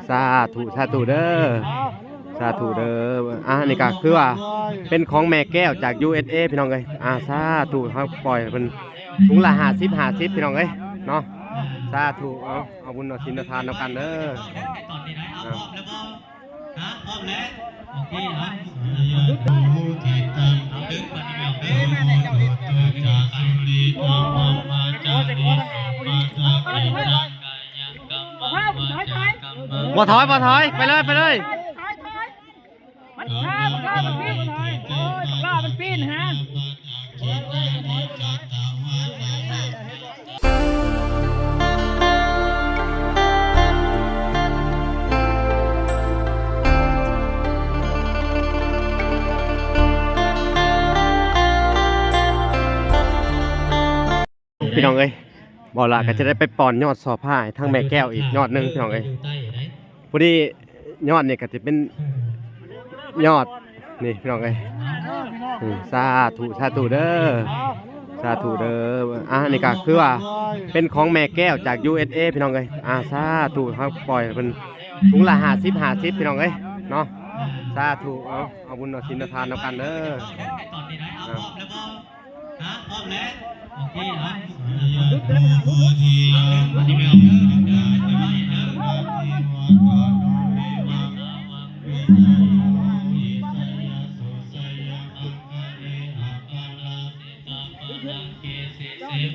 สาธุสาธุเด้อสาธุเด้อนี่ก็คือว่าเป็นของแม่แก้วจาก USA พี่น้องเอ้ยสาธุเขาปล่อยเป็นถุงละ50พี่น้องเอ้ยเนาะสาธุเอาบุญเอาศีลทานเอากันเด้อตอนนี้นะเอาพร้อมแล้วพร้อมแล้วโอเคครับดึงปฏิบัติเด้อจากสุริยามาจากนิสมาจากกิจกายกรรมมาจากกรรมบ่ถอยไปเลยมันฆ่ามันปีนเลยโอ้ยล่ามันปีนฮะพี่น้องเอ้ยบ่ล่ะก็จะได้ไปป้อนยอดสอผ้าทั้งแม่แก้วอีกยอดนึงพี่น้องเอ้ยพอดียอดนี่ก็จะเป็นยอดนี่พี่น้องเอ้ยสาธุเด้อสาธุเด้อนี่ก็คือว่าเป็นของแม่แก้วจาก USA พี่น้องเอ้ยสาธุเขาปล่อยเป็นถุงละ50พี่น้องเอ้ยเนาะสาธุเอาบุญเอาศีลทานเอากันเด้อตอนนี้นะเอาพร้อมแล้วพร้อมแล้วโอเคครับอันนี้ไม่เอา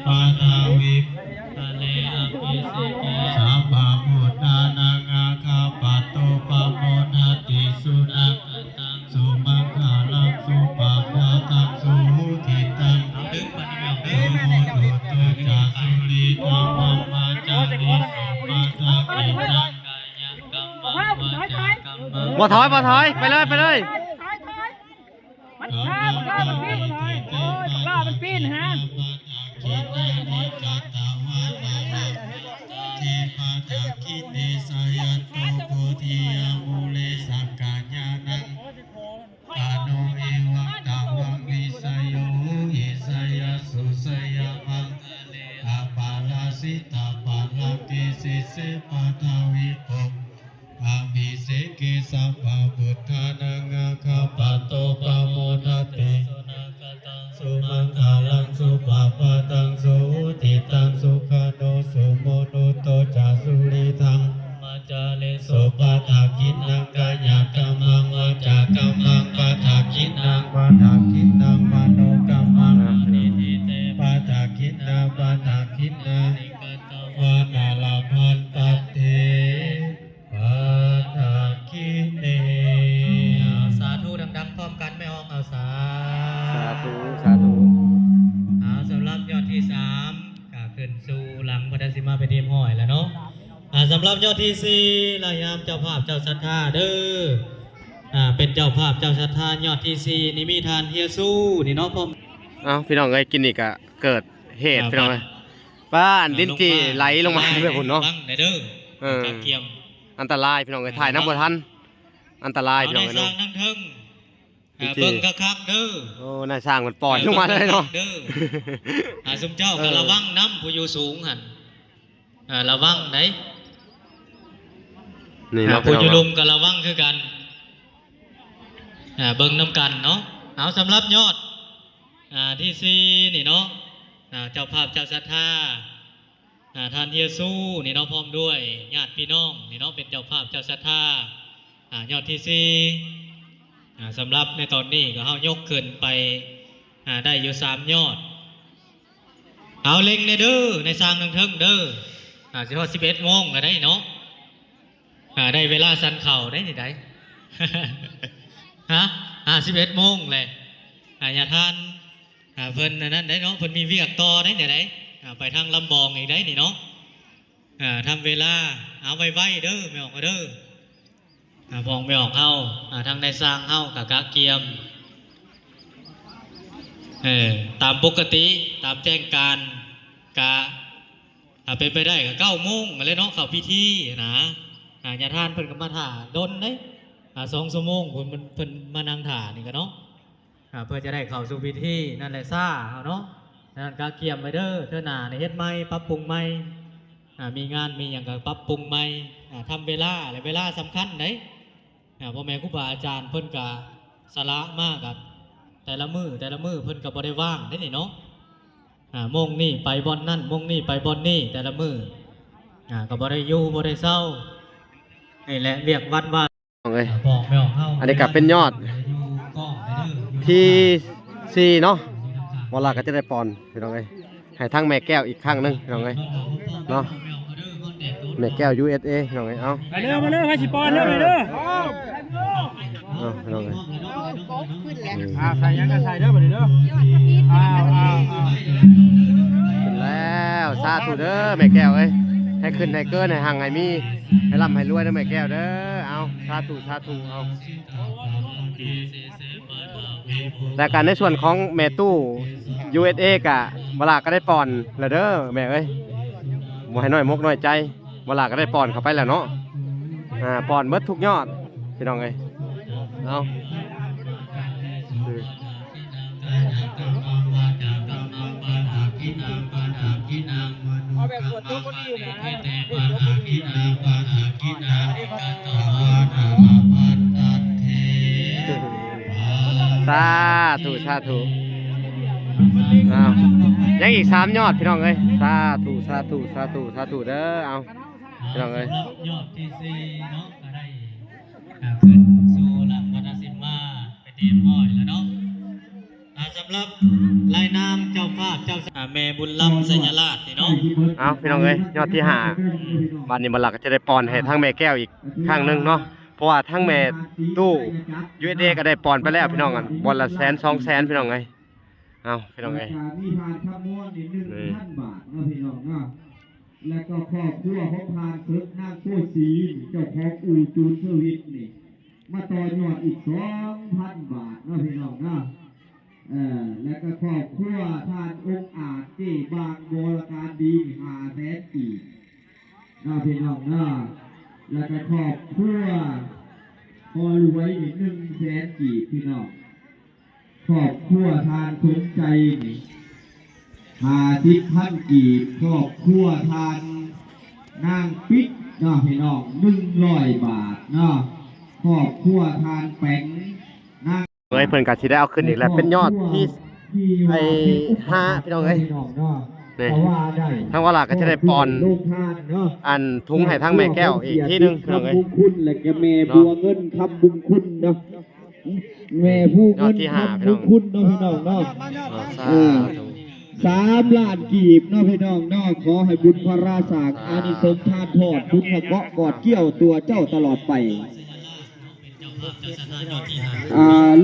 ปาทาวิทะเลอภิเษกสัพพะพุทธานังอาคาปัตโตปะโมนาติสุนังตังสุมังคาลังสุปะปะตังสุหุติตังดึงปฏิบัติเด้อจากสุริยามาจากนิสมาจากกิจกายกรรมมาจากกรรมบ่ถอยไปเลย มันฆ่ามันปีนเลยโอ้ยล่ามันปีนฮะกินนานิจัตตาวาทีปาทักขิเนสยันโตโพธิยามูเลสักกาญานังกาโนเอวังตาวังวิสยโยหิสยสุสยมังอาปาลาสิตาปาลาเกสิเสปะทาวิภพอาภิเษกสัพพะพุทธานังอาคาปัตโตปะโมนะเตสุมังคาลังสุปะปะตังสุติตังสุขาโนสุโมนุโตจาสุริทังมาจาเลสุปะทากินังกายกรรมังวาจากรรมังปะทากินังปะทากินังมโนกรรมังนิทิเตปะทากินังปะทากินังวานาลาภันตเตปะทากิเนสาธุดังๆพร้อมกันไม่ออกเอาสาธุสำหรับยอดที่3ก็ขึ้นสู่หลังพระสิมาเป็นทีมห้อยแล้วเนาะสำหรับยอดที่4ระยามเจ้าภาพเจ้าศรัทธาเด้อเป็นเจ้าภาพเจ้าศรัทธายอดที่4นี่มีทานเฮียสู้นี่เนาะผมพี่น้องเอ้ยกินอีกอะเกิดเหตุพี่น้องเอ้ยบ้านดินจีไหลลงมาเพื่อนผมเนาะเด้อเกียมอันตรายพี่น้องเอ้ยถ่ายน้ำบ่ทันอันตรายพี่น้องเอ้ยเนาะนั่งเทิงเบิ่งคักๆเด้อโอ้นายสร้างมันปล่อยลงมาเลยเนาะเด้อสมเจ้าก็ระวังน้ำผู้อยู่สูงหั่นระวังไหนนี่เนาะผู้อยู่ลุมก็ระวังคือกันเบิ่งน้ำกันเนาะเอาสำหรับยอดที่4นี่เนาะเจ้าภาพเจ้าศรัทธาท่านเฮียสู้นี่เนาะพร้อมด้วยญาติพี่น้องนี่เนาะเป็นเจ้าภาพเจ้าศรัทธายอดที่4สำหรับในตอนนี้ก็เฮายกขึ้นไปได้อยู่3ยอดเอาเล็งในเด้อในสร้างเทิงเด้อสิฮอด11 โมงก็ได้เนาะได้เวลาสันเข่าได้ที่ใด11 โมงเลยอย่าทานเพิ่นนั้นได้เนาะเพิ่นมีเวียกต่อได้ที่ใดไปทางลำบองอีกได้นี่เนาะทำเวลาเอาไว้เด้อไม่ออกก็เด้อมองไม่ออกเฮาทางในสร้างเฮากับกะเกียมตามปกติตามแจ้งการกะเป็นไปได้กับ9 โมงอะไรเนาะเข้าพิธีนะญาติท่านเพิ่นก็มาถ่าดนเด้2 ชั่วโมงเพิ่นมานั่งถ่านี่ก็เนาะเพื่อจะได้เข้าสู่พิธีนั่นแหละซ่าเอาเนาะนั่นกะเกียมไปเด้อเทื่อหน้าในเฮ็ดใหม่ปรับปรุงใหม่มีงานมีหยังก็ปรับปรุงใหม่ ทำเวลาและเวลาสำคัญไหนพ่อแม่ครูบาอาจารย์เพิ่นก็สละมากกับแต่ละมือเพิ่นก็บ่ได้ว่างได้นี่เนาะโมงนี่ไปบอนนั่นโมงนี่ไปบอนนี่แต่ละมือก็บ่ได้อยู่บ่ได้เศร้านี่แหละเรียกวัดว่าบอกไม่ออกเฮา อันนี้ก็เป็นยอดที่4เนาะบ่ล่ะก็จะได้ปอนพี่น้องเอ้ยให้ทั้งแม่แก้วอีกครั้งนึงพี่น้องเอ้ยเนาะแม่แก้ว USA พี่น้องเอ้ยเอามาเด้อให้สิปอนเด้อเด้อ พี่น้องเอ้ย ใส่ยังก็ใส่เด้อบัดนี้เด้อขึ้นแล้วสาธุเด้อแม่แก้วเอ้ยให้ขึ้นให้เกินให้หังให้มีให้ร่ำให้รวยเด้อแม่แก้วเด้อเอาสาธุเอาแต่การในส่วนของแม่ตู้ USA กะเวลาก็ได้ปอนแล้วเด้อแม่เอ้ยบ่ให้น้อยมกน้อยใจเวลาก็ได้ปอนเข้าไปแล้วเนาะปอนเบิดทุกยอดพี่น้องเอ้ยเอาสาธุเอายังอีก3ยอดพี่น้องเอ้ยสาธุเด้อเอาพี่น้องเอ้ยยอดที่4เนาะก็ได้ขึ้นสู่หลังวัดสิมมาไปเตรียมห้อยแล้วเนาะสำหรับรายนามเจ้าภาพเจ้าแม่บุญล้ำสัญราชนี่เนาะเอาพี่น้องเอ้ยยอดที่5วันนี้มาหลักก็จะได้ปอนให้ทั้งแม่แก้วอีกข้างนึงเนาะเพราะว่าทั้งแม่ตู้ USA ก็ได้ปอนไปแล้วพี่น้องกันบอลละ100,000 200,000พี่น้องเอ้ยเอาพี่น้องเอ้ยมีทานขมวนนี่1,000 บาทเนาะพี่น้องเนาะแล้วก็ครอบครัวของพานศึกนางโคสีเจ้าของอู่จูนเซอร์วิสนี่มาต่อยอดอีก 2,000 บาทเนาะพี่น้องเนาะแล้วก็ครอบครัวทานองค์อาจเจ้บางโบราการดี500,000 กีบเนาะพี่น้องเนาะแล้วก็ครอบครัวพอรวยนี่100,000 กีบพี่น้องครอบครัวทานสนใจนี่50,000 กีบครอบครัวทานนางปิ๊กเนาะพี่น้อง100 บาทเนาะครอบครัวทานแป้งนางเอ้ยเพิ่นก็สิได้เอาขึ้นอีกแล้วเป็นยอดที่5พี่น้องเอ้ยนี่ทั้งว่าล่ะก็จะได้ปอนอันทุงให้ทั้งแม่แก้วอีกที่นึงพี่น้องเอ้ยบุญคุณและแกแม่บัวเงินคำบุญคุณเนาะแม่ผู้เงินคำบุญคุณเนาะพี่น้องเนาะ3 ล้านกีบเนาะพี่น้องเนาะขอให้บุญพระราชาอานิสงส์ทานทอดบุญพระเกาะกอดเกี่ยวตัวเจ้าตลอดไป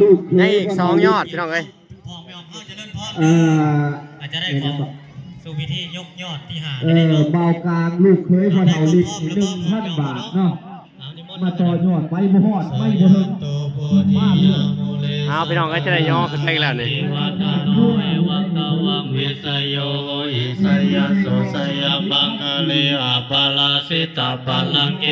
ลูกได้อีก2ยอดพี่น้องเอ้ยอาจจะได้ของสู่พิธียกยอดที่เบากลางลูกเคยพอเท่าลิตร1,000 บาทเนาะมาต่อยอดไปบ่ฮอดไม่บ่ถึงมาเรื่องเอาพี่น้องก็จะได้ย่อขึ้นไปแล้วนี่วิสโยอิสยาโสสยาบังกะเลอาปาลาสิตาปาลังเก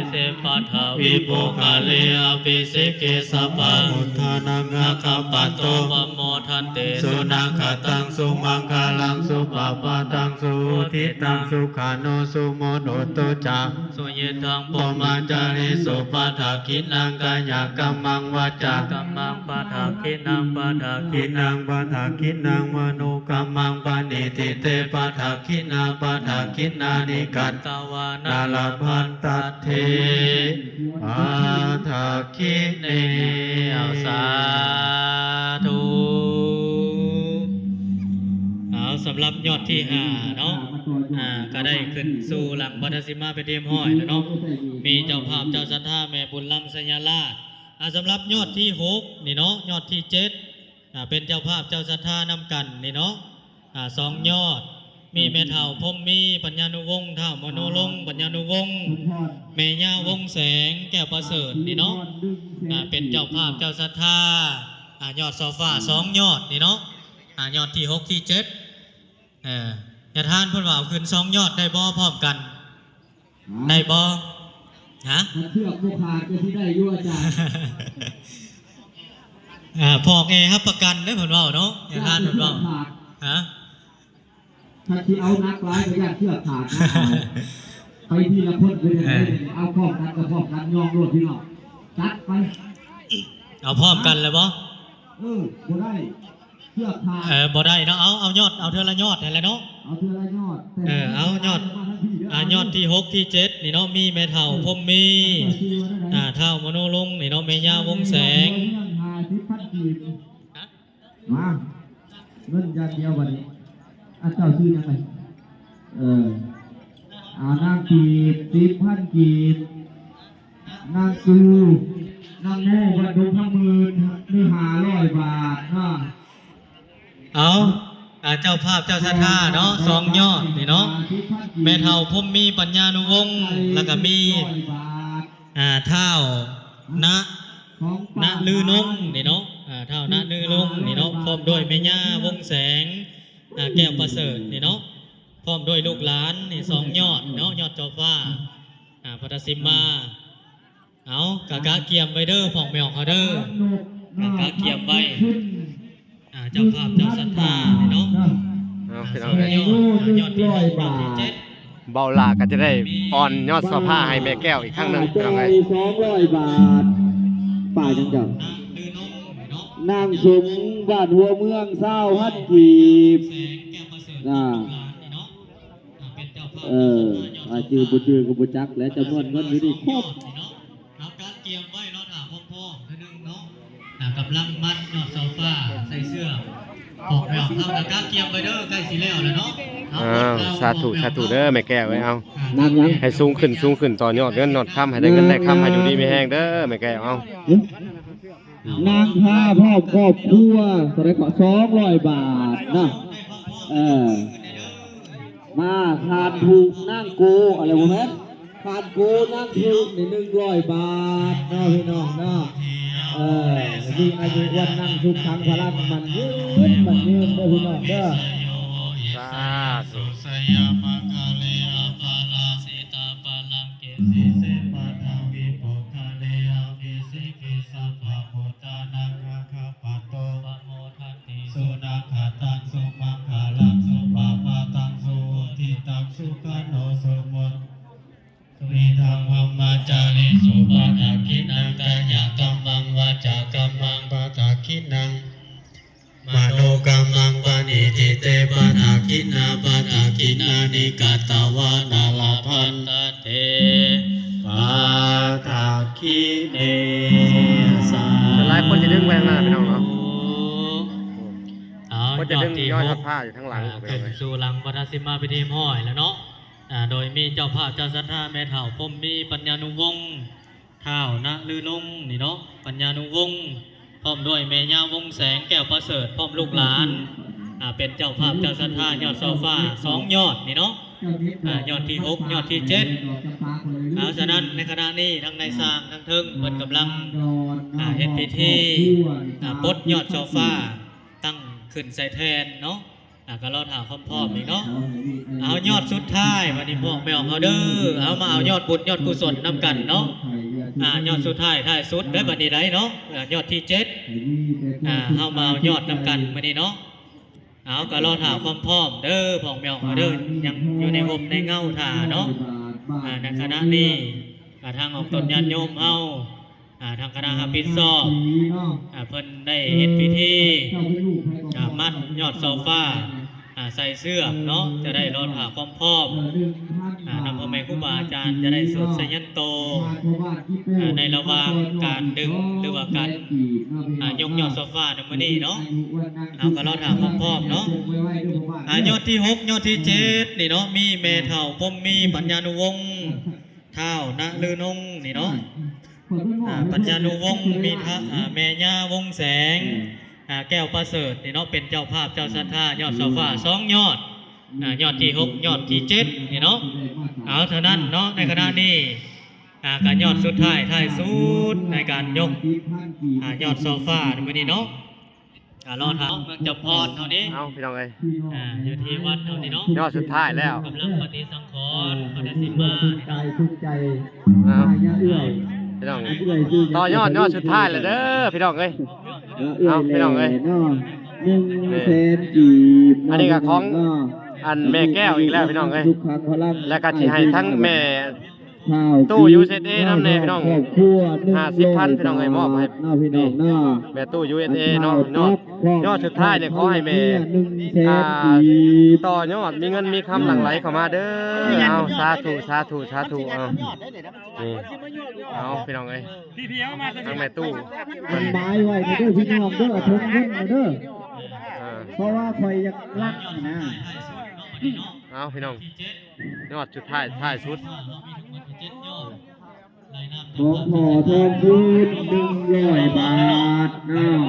เสปัทาวิโปกะเลอาปิเสเกสปะมุทานังคาปะโตปโมทันเตสุนังคตังสุมังคลังสุปปะตังสุทิตังสุขานุสุโมโนตุจักสุเยทังปมาจาริสุปัฏฐาคินังกายกัมมังวาจากัมมังปัฏฐาคินังปัฏฐาคินังปัฏฐาคินังมโนกัมมังปณิติเตปัฏฐาคินาปัฏฐาคินานิกัตตวานาลพันตัตเทปัฏฐาคิเนเอาสาธุเอาสำหรับยอดที่5เนาะก็ได้ขึ้นสู่หลังวัดสิมาไปเตรียมห้อยแล้วเนาะมีเจ้าภาพเจ้าศรัทธาแม่บุญล้ำสัญราชสำหรับยอดที่6นี่เนาะยอดที่7เป็นเจ้าภาพเจ้าศรัทธานำกันนี่เนาะ2 ยอดมีแม่เฒ่าพมมีปัญญานุวงศ์เฒ่ามโนลงปัญญานุวงศ์แม่ย่าวงแสงแก้วประเสริฐนี่เนาะเป็นเจ้าภาพเจ้าศรัทธายอดโซฟา2 ยอดนี่เนาะยอดที่6ที่7อย่าทานเพิ่นว่าเอาขึ้น2 ยอดได้บ่พร้อมกันได้บ่ฮะเชือกบ่ขาดก็สิได้อยู่อาจารย์พอกครับประกันได้เพิ่นว่าเนาะอย่าทานเพิ่นว่าฮะถ้าสิเอานักหลายก็อย่าเชือกขาดนะ ไปทีละคนเลยเอาพร้อมกันกับพร้อมกันยองโลดพี่น้องจัดไป เอาพร้อมกันเลยบ่ บ่ได้เชือกขาด บ่ได้เนาะเอายอดเอาเท่าละยอดนั่นแหละเนาะ เอาเทือละยอด เอายอดยอดที่6ที่7นี่เนาะมีแม่เฒ่าพรหมมีเฒ่ามโนลงนี่เนาะแม่ย่าวงแสง มาเงินอย่างเดียววันนี้เจ้าชื่อยังไงนางกีบ10,000 กีบนางกูนางโง่กระดูก50,000นี่500 บาทเนาะ เอาเจ้าภาพเจ้าศรัทธาเนาะ2ยอดนี่เนาะแม่เฒ่าพรหมมีปัญญานุวงศ์แล้วก็มีเฒ่าณลือนงนี่เนาะเฒ่าณลือนงนี่เนาะพร้อมด้วยแม่ย่าวงแสงแก้วประเสริฐนี่เนาะพร้อมด้วยลูกหลานนี่2ยอดเนาะยอดเจ้าฟ้าพัทสิมมาเอากะเกียมไว้เด้อพ่องแมวเขาเด้อกะเกียมไว้เจ้าภาพเจ้าศรัทธานี่เนาะ เอาพี่น้องเลย ยอดที่6ยอดที่7 เบาล่าก็จะได้ป้อนยอดเสาผ้าให้แม่แก้วอีกครั้งหนึงพี่น้องเลย 200 บาทป่าจังจัง ลือนงนี่เนาะ นางสมบ้านหัวเมือง20,000 กีบ แสงแก้วประเสริฐลูกหลานนี่เนาะเป็นเจ้าภาพ จือบ่จือก็บ่จักและจำนวนเงินอยู่นี่ครบ นี่เนาะเอาการเกียมไว้เนาะถามพ่อๆคือนึงเนาะกำลังมัดยอดโซฟาใส่เสื้อออกไม่ออกเข้ากับการเกียมไว้เด้อใกล้สิแล้วแล้วเนาะ สาธุเด้อแม่แก้วไว้เอา นางยัง ให้สูงขึ้นต่อยอดเงินนอดค่ำให้ได้เงินได้ค่ำให้อยู่ดีไม่แห้งเด้อแม่แก้วเอา นางผ้าพ่อครอบครัวเท่าไหร่ก็200 บาทนะมาทานถูกนั่งกูอะไรบ่แม่นทานกูนั่งถูกนี่100 บาทเนาะพี่น้องเนาะมีอายุวันนั่งทุกครั้งพลังมันยืนเด้อพี่น้องเด้อ สาธุ สยามกาเลอาปาลาสิตาปาลังเกสิเสปะทาวิปุคาเลอาวิสิกิสัพพะพุทธานังคะคะปัตโตปะโมทันติสุนัขตังสุมังคาลังสุปะปะตังสุทิตังสุขโนสุมุตวิธังวัมมาจาริสุปะทาคินังกายกัมมังวาจากัมมังปะทาคินังมโนกัมมังปณิทิเตปะทาคินาปะทาคินานิกาตวานาลาพันตเตปะทาคิเนสา แต่หลายคนจะดึงไว้ข้างหน้าพี่น้องเนาะ เอา ก็จะดึงยอดทอดผ้าอยู่ทั้งหลัง ขึ้นสู่หลังวัดสิมาพิธีห้อยแล้วเนาะโดยมีเจ้าภาพเจ้าศรัทธาแม่เฒ่าพรหมมีปัญญานุวงศ์เฒ่าณลือลงนี่เนาะปัญญานุวงศ์พร้อมด้วยแม่ย่าวงแสงแก้วประเสริฐพร้อมลูกหลานเป็นเจ้าภาพเจ้าศรัทธายอดโซฟา2ยอดนี่เนาะยอดที่6ยอดที่7ฉะนั้นในขณะนี้ทั้งในสร้างทั้งเทิงเปิดกำลังเฮ็ดพิธีปลดยอดโซฟาตั้งขึ้นใส่แทนเนาะก็รอถามพร้อมๆอีกเนาะเอายอดสุดท้ายวันนี้พวกไม่ออกเอาเด้อเอามาเอายอดบุญยอดกุศลนำกันเนาะยอดสุดท้ายสุดได้บัดนี้ได้เนาะยอดที่7เอามาเอายอดนำกันมื้อนี้เนาะเอาก็รอถามพร้อมๆเด้อพวกไม่ออกเอาเด้อยังอยู่ในห่มในเงาท่าเนาะในคณะนี้ทางออกตนญาติโยมเฮาทางคณะรับผิดชอบเพิ่นได้เฮ็ดพิธีมัดยอดโซฟาใส่เสื้อเนาะจะได้รอถาพร้อมๆนำพ่อแม่ครูบาอาจารย์จะได้สวดสยันโตในระหว่างการดึงหรือว่าการยกยอดโซฟาในมื้อนี้เนาะเอาก็รอถาพร้อมๆเนาะยอดที่6ยอดที่7นี่เนาะมีแม่เฒ่าพรหมมีปัญญานุวงศ์เฒ่าณลือนงนี่เนาะปัญญานุวงศ์มีแม่ย่าวงแสงแก้วประเสริฐนี่เนาะเป็นเจ้าภาพเจ้าศรัทธายอดโซฟา2ยอดยอดที่6ยอดที่7นี่เนาะเอาเท่านั้นเนาะในคณะนี้การยอดสุดท้ายสุดในการยกยอดโซฟาในวันนี้เนาะรอถามเมืองจับพรเท่านี้ เอาพี่น้องเอ้ย อยู่ที่วัดเท่านี้เนาะ ยอดสุดท้ายแล้ว กำลังปฏิสังขรณ์ปฏิสิมา ใจทุกใจ เอา เอื้อย พี่น้องต่อยอดสุดท้ายแล้วเด้อพี่น้องเอ้ย เอื้อย พี่น้องเอ้ย เนาะ100,000 กีบ อันนี้ก็ของ อันแม่แก้วอีกแล้วพี่น้องเอ้ย ทุกครั้งพลัง แล้วก็สิให้ทั้งแม่ ข้าว ตู้ USA นำแน่พี่น้อง ครอบครัว 50,000พี่น้องเอ้ยมอบให้ น้าพี่น้องน้า แม่ตู้ USA เนาะยอดสุดท้ายเนี่ยขอให้แม่ 100,000 กีบ ต่อยอดมีเงินมีคำหลั่งไหลเข้ามาเด้อเอาสาธุสาธุสาธุเอานี่เอาพี่น้องเอ้ยทั้งแม่ตู้ มันหมายไว้ในเด้อพี่น้องเด้อทงเงินมาเด้อ อ่า เพราะว่าคอยอยากรักนะ เอาพี่น้องยอดสุดท้ายท้ายสุด ของขอทองพูน100 บาทเนาะ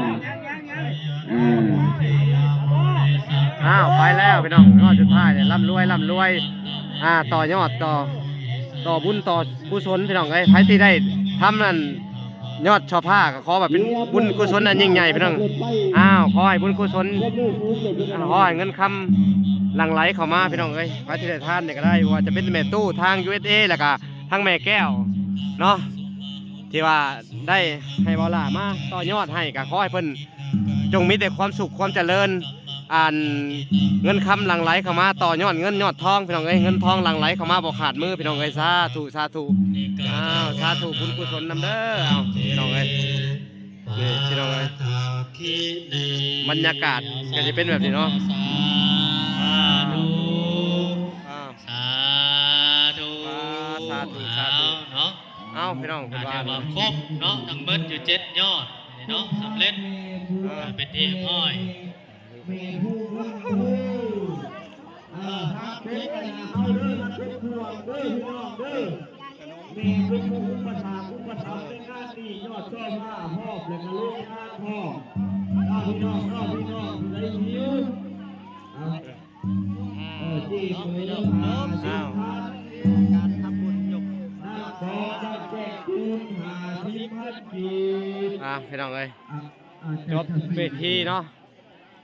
อ้าวไปแล้วพี่น้องยอดสุดท้ายเนี่ยร่ำรวยต่อยอดต่อบุญต่อกุศลพี่น้องเอ้ยใครที่ได้ทำนั่นยอดชอผ้าก็ขอแบบเป็นบุญกุศลอันยิ่งใหญ่พี่น้องอ้าวขอให้บุญกุศลขอให้เงินคำหลั่งไหลเข้ามาพี่น้องเอ้ยใครที่ได้ทานเนี่ยก็ได้ว่าจะเป็นแม่ตู้ทาง USA แล้วก็ทางแม่แก้วเนาะที่ว่าได้ให้บอลามาต่อยอดให้ก็ขอให้เพิ่นจงมีแต่ความสุขความเจริญเงินคำหลั่งไหลเข้ามาต่อยอดเงินยอดทองพี่น้องเอ้ยเงินทองหลั่งไหลเข้ามาบ่ขาดมือพี่น้องเอ้ยสาธุสาธุอ้าวสาธุบุญกุศลนำเด้อเอาพี่น้องเอ้ยนี่พี่น้องเอ้ยบรรยากาศก็จะเป็นแบบนี้เนาะอ้าว สาธุ สาธุสาธุ เนาะ เอาพี่น้องเป็นว่า อาจจะครบเนาะทั้งเบิดอยู่7ยอดนี่เนาะสำเร็จเป็นที่ห้อย ฮักเพชรนะเอาเด้อมาเป็นห่วงเด้อพี่น้องเด้อแม่เป็นผู้อุปถัมภ์ในงานนี้ยอดชอบผ้าหอบและกระโลกงานพ่อเอาพี่น้องได้หิวที่เคยได้พาสิพันการทำบุญยกขอจะแจกคืน50,000 กีบ พี่น้องเอ้ยจบเวทีเนาะ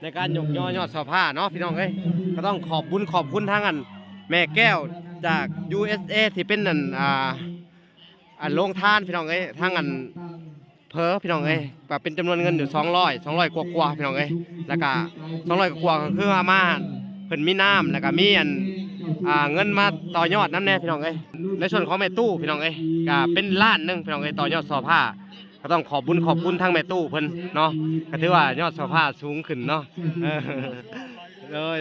ในการยกยอดเสาผ้าเนาะพี่น้องเอ้ยก็ต้องขอบคุณทางอันแม่แก้วจาก USA ที่เป็นอันโรงทานพี่น้องเอ้ยทางอันพี่น้องเอ้ยก็เป็นจำนวนเงินอยู่200กว่าพี่น้องเอ้ยแล้วก็200กว่าก็คือมาเพิ่นมีน้ำแล้วก็มีเงินมาต่อยอดน้ำแน่พี่น้องเอ้ยในส่วนของแม่ตู้พี่น้องเอ้ยก็เป็นล้านนึงพี่น้องเอ้ยต่อยอดเสาผ้าก็ต้องขอบคุณทางแม่ตู้เพิ่นเนาะก็ถือว่ายอดเสาผ้าสูงขึ้นเนาะเลย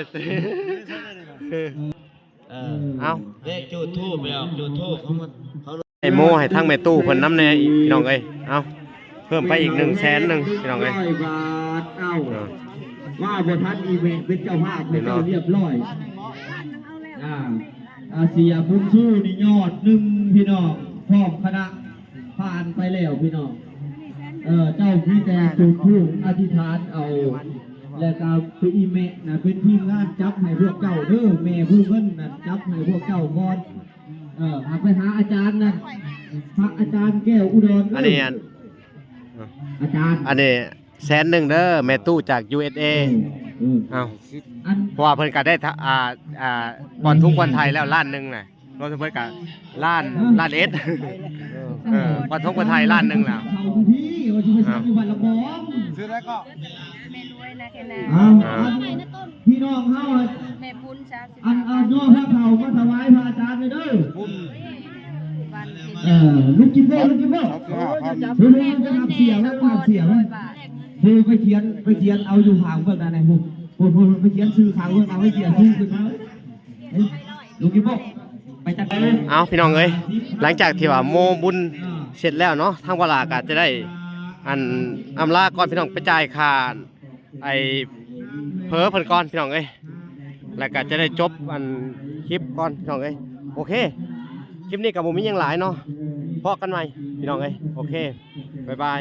เอา เลขจุดทูบไปเอาจุดทูบเขา ไอโมให้ทางแม่ตู้เพิ่นน้ำแน่อีกพี่น้องเอ้ยเอาเพิ่มไปอีก100,000พี่น้องเอ้ย 100 บาทเอาว่าบทันอีเวนต์เป็นเจ้าภาพเป็นเจ้าเรียบร้อยเสียบุญสู้นี่ยอด1พี่น้องพร้อมคณะผ่านไปแล้วพี่น้องเจ้าพี่แต่จุดธูปอธิษฐานเอาแล้วก็คืออีเมะนะเป็นทีมงานจับให้พวกเจ้าเด้อแม่ผู้เพิ่นน่ะจับให้พวกเจ้าก่อนหาไปหาอาจารย์นั่นพระอาจารย์แก้วอุดร อันนี้ อาจารย์ อันนี้100,000เด้อแม่ตู้จาก USA เอาเพราะว่าเพิ่นก็ได้บอลทุ่งบอลไทยแล้วล้านหนึงน่ะรถเพิ่นก็ล้านเอสบอลทุ่งบอลไทยล้านหนึงแล้วซื้อได้ก็ แม่รวยนะแค่นั้น พี่น้องเฮา แม่บุญ30 อันย่อพระเขามาถวายพระอาจารย์เลยเด้อ วัน ลูกกินโบ้ลูกจะทำเสียแล้วทำเสียแล้วคือไปเขียนเอาอยู่ห่างเพื่อนอะไรพวกไปเขียนซื้อขางเพื่อนเอาให้เขียนซื้อขึ้นมาลูกกินโบ้ไปจัดไปเลย เอาพี่น้องเอ้ยหลังจากที่ว่าโมบุญเสร็จแล้วเนาะทางเวลาก็จะได้อำลาก่อนพี่น้องไปจ่ายค่าไอ้เพิ่นก่อนพี่น้องเอ้ยแล้วก็จะได้จบคลิปก่อนพี่น้องเอ้ยโอเคคลิปนี้กับผมมีอย่างหลายเนาะพอกันใหม่พี่น้องเอ้ยโอเคบ๊ายบาย